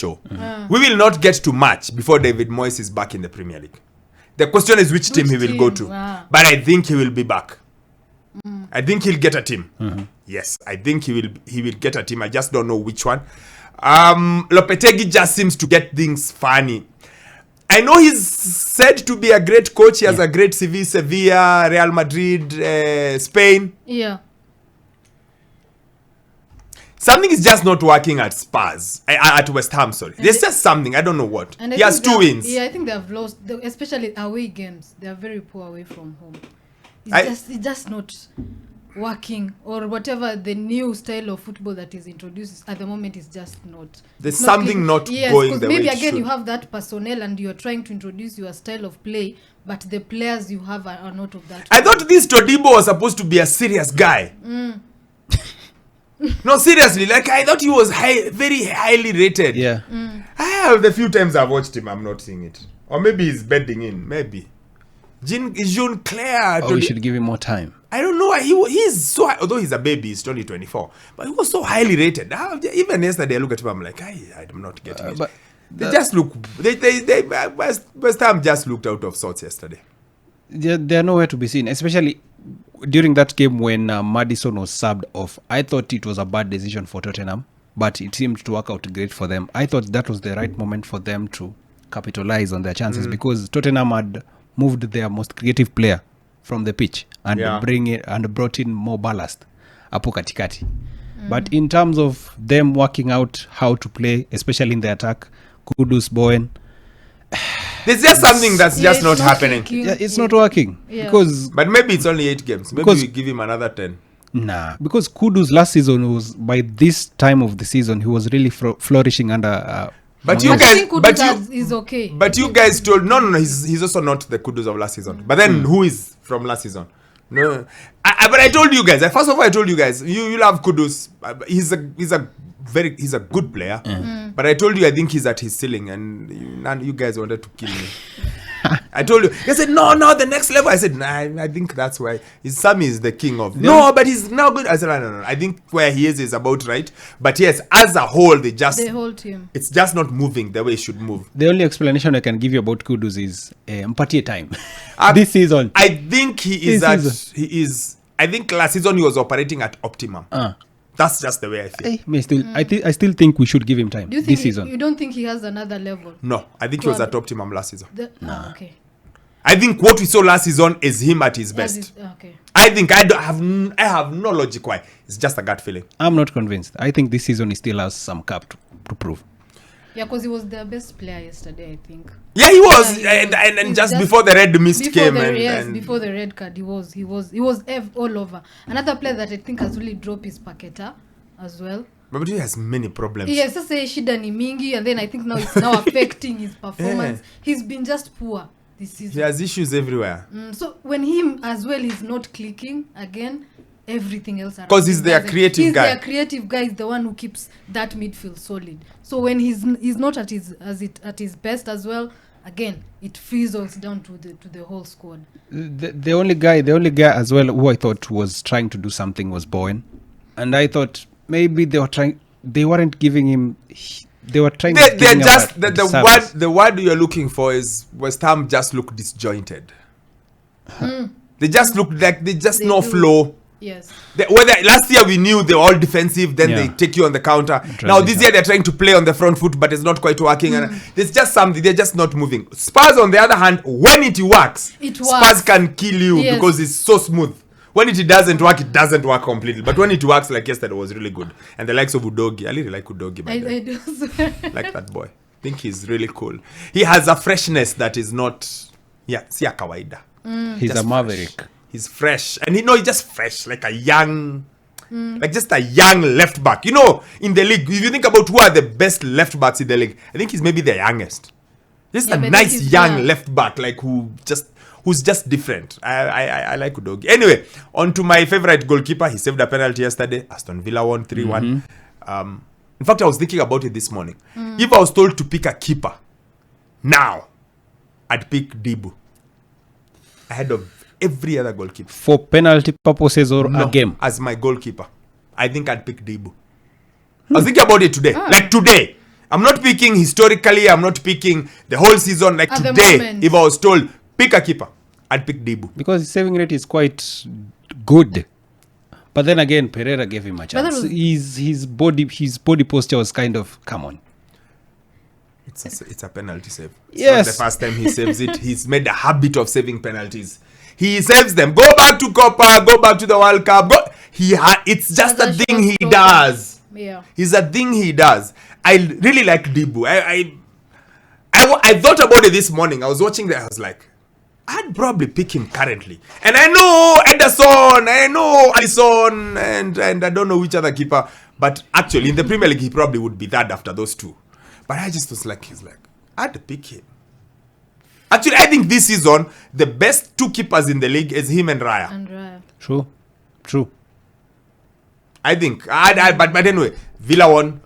show. We will not get to March before David Moyes is back in the Premier League. The question is which team he will go to. But I think he will be back. I think he'll get a team. Yes, I think he will get a team. I just don't know which one. Lopetegui just seems to get things funny. I know he's said to be a great coach. He has a great CV, Sevilla, Real Madrid, Spain. Yeah. Something is just not working at Spurs, at West Ham, sorry. There's just something, I don't know what. He has 2 wins. Yeah, I think they have lost, especially away games. They are very poor away from home. It's just not working, or whatever the new style of football that is introduced at the moment is just not. There's something not going the way maybe it again should. you have that personnel and you're trying to introduce your style of play, but the players you have are not of that. I thought this Todibo was supposed to be a serious guy. No, seriously, like I thought he was very highly rated. Yeah. The few times I've watched him, I'm not seeing it. Or maybe he's bedding in, maybe. Jean Claire. Or we should give him more time. I don't know. He's so high, although he's a baby, he's only 24. But he was so highly rated. Even yesterday, I look at him, I'm like, I'm not getting it. But they just look. West Ham just looked out of sorts yesterday. They're nowhere to be seen, especially during that game when Maddison was subbed off. I thought it was a bad decision for Tottenham, but it seemed to work out great for them. I thought that was the right moment for them to capitalize on their chances because Tottenham had moved their most creative player from the pitch and brought in more ballast hapo katikati. But in terms of them working out how to play, especially in the attack, Kudus, Bowen, there's just something that's just not happening. It's not working. But maybe it's only 8 games. Maybe we give him another 10. Nah, because Kudus last season was, by this time of the season, he was really flourishing under. But you guys, is okay. But you guys told no. He's also not the Kudus of last season. But then who is from last season? No, but I told you guys. First of all, I told you guys. You love Kudus. He's a good player. But I told you I think he's at his ceiling, and you guys wanted to kill me. I told you. They said no, the next level. I said nah. I think that's why Sammy is the king of. No, but he's now good. I said no. I think where he is about right. But yes, as a whole, the whole team. It's just not moving the way it should move. The only explanation I can give you about Kudus is empathia time. This season, I think he is. I think last season he was operating at optimum. That's just the way I feel. I still think we should give him time this season. You don't think he has another level? No, I think he was at optimum last season. Okay. I think what we saw last season is him at his best. Okay. I think I have no logic why. It's just a gut feeling. I'm not convinced. I think this season he still has some cap to prove. Yeah, because he was their best player yesterday, I think. Yeah, he was. And just before the red mist came. Before the red card, he was all over. Another player that I think has really dropped is Paqueta as well. But he has many problems. Yes, just say shida ni mingi, and then I think now it's now affecting his performance. He's been just poor this season. He has issues everywhere. So when him as well is not clicking again, everything else because he's their creative guy. Their creative guy is the one who keeps that midfield solid. So when he's not at his best as well, again it fizzles down to the whole squad. The only guy as well who I thought was trying to do something was Bowen, and I thought maybe they weren't giving him. They were trying. They're just the word you're looking for is West Ham just look disjointed. They just look like no flow. Yes. Whether last year we knew they were all defensive, then they take you on the counter. Now this year they're trying to play on the front foot, but it's not quite working. And there's just something, they're just not moving. Spurs, on the other hand, when it works, Spurs can kill you because it's so smooth. When it doesn't work completely. But when it works, like yesterday, it was really good. And the likes of Udogi, I really like Udogi. I do. Like that boy. I think he's really cool. He has a freshness that is not, siya kawaida. He's just a maverick. Fresh. He's fresh. And he's just fresh, like a young, like just a young left back. In the league, if you think about who are the best left backs in the league, I think he's maybe the youngest. Just a nice young left back, like who's just different. I like Udogi. Anyway, on to my favorite goalkeeper. He saved a penalty yesterday. Aston Villa won 3-1. In fact, I was thinking about it this morning. If I was told to pick a keeper now, I'd pick Dibu ahead of every other goalkeeper. For penalty purposes or a game? As my goalkeeper, I think I'd pick Dibu. I was thinking about it today. Like today. I'm not picking historically. I'm not picking the whole season. Like At the today, moment. if I was told pick a keeper, I'd pick Debu. Because his saving rate is quite good. But then again, Pereira gave him a chance. was- His body posture was kind of, come on. It's a penalty save. It's Yes. not the first time he saves it. He's made a habit of saving penalties. He saves them. Go back to Copa. Go back to the World Cup. It's just a That's a thing he short does. Yeah. It's a thing he does. I really like Debu. I thought about it this morning. I was watching that. I was like, I'd probably pick him currently. And I know Ederson, I know Alisson, and I don't know which other keeper. But actually, in the Premier League, he probably would be third after those two. But I just was like, I'd pick him. Actually, I think this season, the best two keepers in the league is him and Raya. And Raya. True. I think. But anyway, Villa won.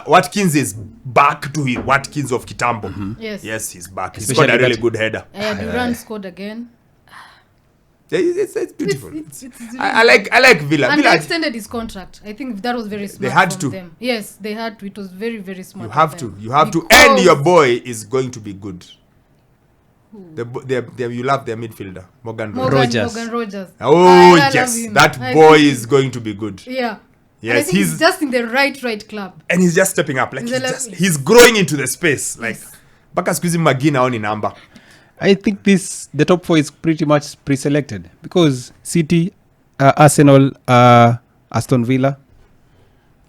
Watkins is back to his Watkins of Kitambo. Yes. Yes, he's back. He's Especially got a really that- good header. Durant scored again. It's beautiful. It's I like Villa. And they Villa, extended his contract. I think that was very smart. had from to. them. Yes, they had to. It was very, very smart. you have of to. them. You have to. Because- And your boy is going to be good. You love their midfielder, Morgan Rogers. Morgan Rogers. Oh, I love yes. him. That I boy think- is going to be good. Yeah. Yes, And I think he's- he's just in the right club. And he's just stepping up. Like He's he's growing into the space. Like, Yes. Baka squeezing Magina on in number. I think the top four is pretty much pre-selected because City, Arsenal, Aston Villa.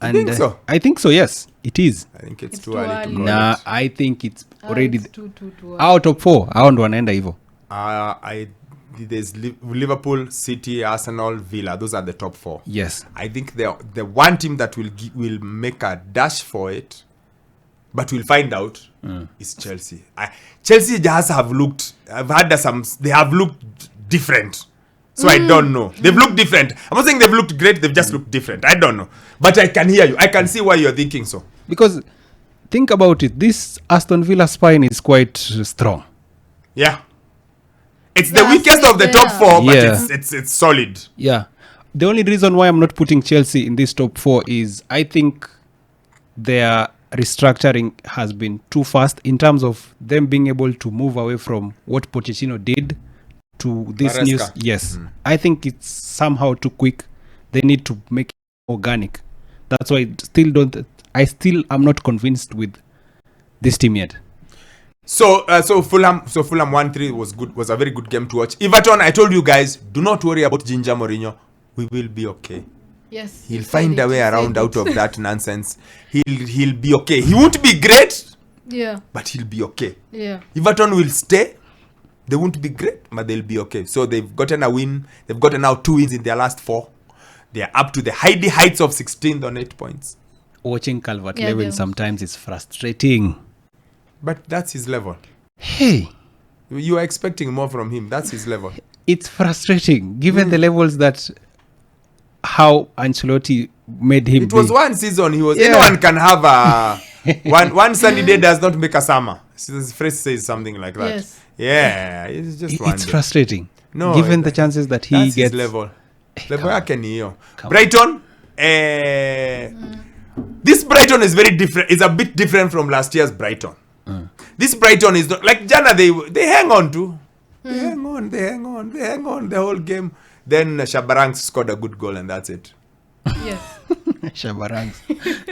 And think so? I think so, yes. It is. I think it's It's too too early to early. call Nah, it. I think it's already It's too our top four. I want one ender evil. There's Liverpool, City, Arsenal, Villa. Those are the top four. Yes. I think the one team that will make a dash for it, but we'll find out, is Chelsea. Chelsea just have looked. They have looked different. So I don't know. They've looked different. I'm not saying they've looked great. They've just looked different. I don't know. But I can hear you. I can see why you're thinking so. Because think about it. This Aston Villa spine is quite strong. Yeah. It's the Yeah, weakest of the yeah. top four, but Yeah. it's solid. Yeah. The only reason why I'm not putting Chelsea in this top four is I think their restructuring has been too fast in terms of them being able to move away from what Pochettino did to this Maresca. news. Yes. I think it's somehow too quick. They need to make it organic. That's why I still am not convinced with this team yet. So Fulham 1-3 was good. Was a very good game to watch. Everton, I told you guys, do not worry about Ginger Mourinho. We will be okay. Yes. He'll he find said a it, way he around said out it. of that nonsense. He'll be okay. He won't be great, Yeah. but he'll be okay. Yeah. Everton will stay. They won't be great, but they'll be okay. So they've gotten a win. They've gotten now 2 wins in their last 4. They are up to the heights of 16th on 8 points. Watching Calvert Yeah, Lewin they- sometimes is frustrating. But that's his level. Hey, You are expecting more from him. That's his level. it's frustrating given the levels that how Ancelotti made him It was be. one season. He was. Yeah. Anyone can have a one sunny day does not make a summer. This phrase says something like that. Yes. Yeah, it's just one It's day. frustrating. No, given the chances that he That's gets. his level. Level come on. yake ni hiyo. Come on. Brighton. This Brighton is very different. It's a bit different from last year's Brighton. This Brighton is not like Jana. They hang on to. They hang on the whole game. Then Shabarangs scored a good goal and that's it. Yes. Shabarangs.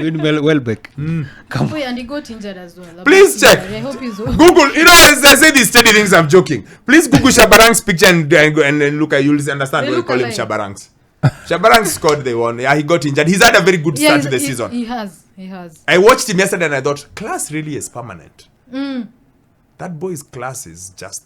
With Welbeck. Come Oh, yeah, and he got injured as well. Please check. I hope he's Google, as I say these steady things, I'm joking. Please Google Shabarang's picture and look at you'll understand They why we look call him alike. Shabarangs. Shabarang scored the one. Yeah, he got injured. He's had a very good start to the season. He has. I watched him yesterday and I thought, class really is permanent. That boy's class is just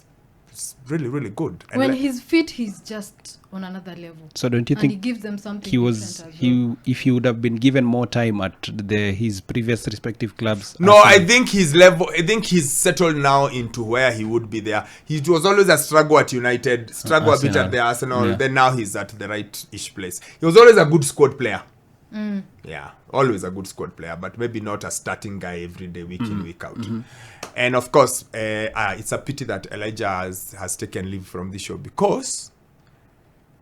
it's really, really good. And When he's fit, he's just on another level. So don't you And he think gives them something he was different as well. if he would have been given more time at his previous respective clubs? no, I Arsenal- think his level. I think he's settled now into where he would be there. He was always a struggle at United, struggle a bit Arsenal. at the Arsenal. Yeah. Then now he's at the right-ish place. He was always a good squad player. Yeah, always a good squad player, but maybe not a starting guy every day, week in, week out. And of course, it's a pity that Elijah has taken leave from this show because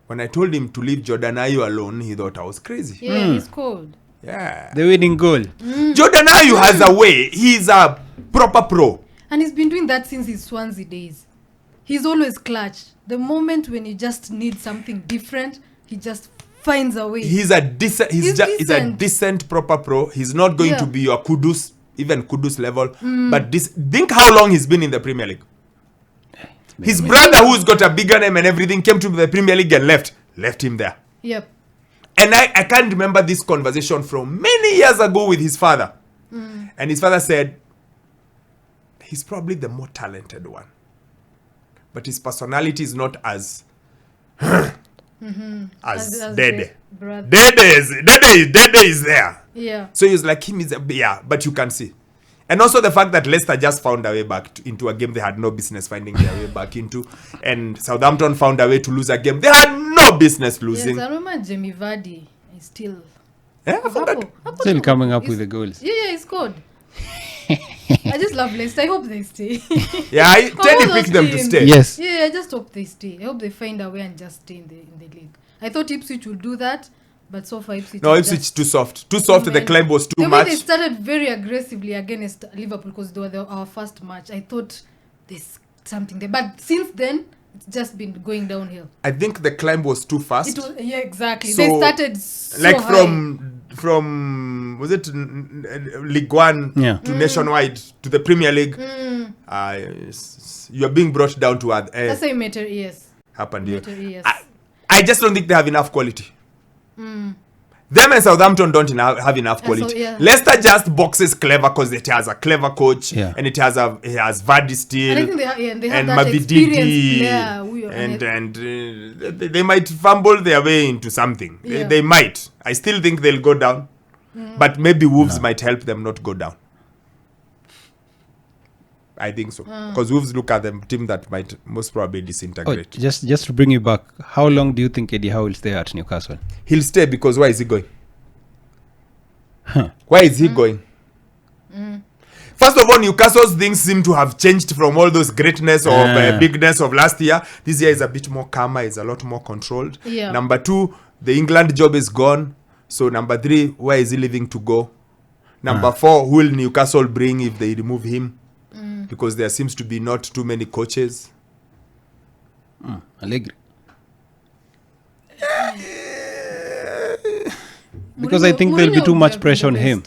when I told him to leave Jordan Ayew alone, he thought I was crazy. Yeah, he's cold. Yeah. The winning goal. Jordan Ayew has a way. He's a proper pro. And he's been doing that since his Swansea days. He's always clutch. The moment when you just need something different, he just finds a way. He's a decent. He's a decent proper pro. He's not going to be your Kudus, even Kudus level. But think how long he's been in the Premier League. His brother, who's got a bigger name and everything, came to the Premier League and left him there. Yep. And I can't remember this conversation from many years ago with his father. And his father said, he's probably the more talented one. But his personality is not as as Dede. Dede is there. Yeah. So he's like him but you can see. And also the fact that Leicester just found a way back into a game they had no business finding their way back into. And Southampton found a way to lose a game they had no business losing. Yes, I remember Jamie Vardy is still... Still coming up with the goals. Yeah, he scored. I just love Leicester. I hope they stay. Teddy picked them to stay. Yes. Yeah, I just hope they stay. I hope they find a way and just stay in the league. I thought Ipswich would do that, but so far Ipswich... No, Ipswich too soft. Too soft, the climb was too much. They started very aggressively against Liverpool because they were our first match. I thought there's something there. But since then, it's just been going downhill. I think the climb was too fast. Exactly. So, they started so like high. from was it League One to Nationwide to the Premier League? You are being brought down to That's a matter, yes. Happened here. Yes. I just don't think they have enough quality. Them and Southampton don't have enough quality. Leicester just boxes clever because it has a clever coach and it has Vardy still. And I think they have that Mavididi experienced player. and they might fumble their way into something. They might. I still think they'll go down, but maybe Wolves might help them not go down. I think so because Wolves look at the team that might most probably disintegrate. Just to bring you back, how long do you think Eddie Howe will stay at Newcastle? He'll stay because why is he going? Why is he going? First of all, Newcastle's things seem to have changed from all those greatness or bigness of last year. This year is a bit more calmer, it's a lot more controlled. Number 2, the England job is gone. So number 3, where is he leaving to go? Number 4, who will Newcastle bring if they remove him? Because there seems to be not too many coaches. Allegri. Because I think there'll be too much pressure on him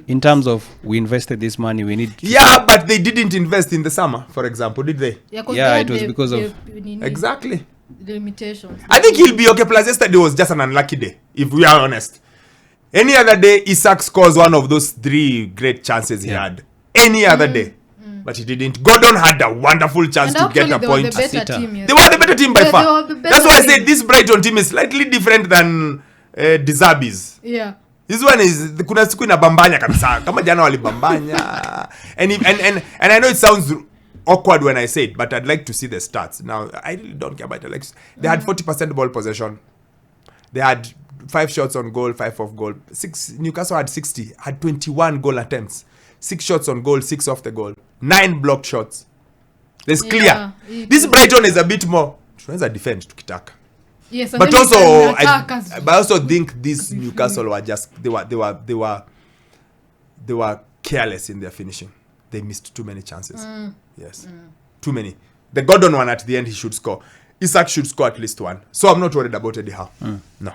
in terms of we invested this money, we need to but they didn't invest in the summer, for example, did they? It was because of exactly the limitations. I think he'll be okay. Plus yesterday was just an unlucky day, if we are honest. Any other day Isak scores one of those 3 great chances he had. Any other day. But he didn't. Gordon had a wonderful chance to get a point. They were the better team by far. That's why I said this Brighton team is slightly different than Dizabi's. This one is kuna siku inabambanya kabisa. Kama jana walibambanya. And I know it sounds awkward when I say it, but I'd like to see the stats. Now, I really don't care about it. They had 40% ball possession. They had 5 shots on goal, 5 off goal. Newcastle had 60, had 21 goal attempts. 6 shots on goal, 6 off the goal. 9 blocked shots. It's clear. This Brighton is a bit more. Tunaweza defend tukitaka. Yes, but also I also think this Newcastle were just they were careless in their finishing. They missed too many chances. Yes. Too many. The Gordon one at the end he should score. Isak should score at least 1. So I'm not worried about Eddie Howe. No.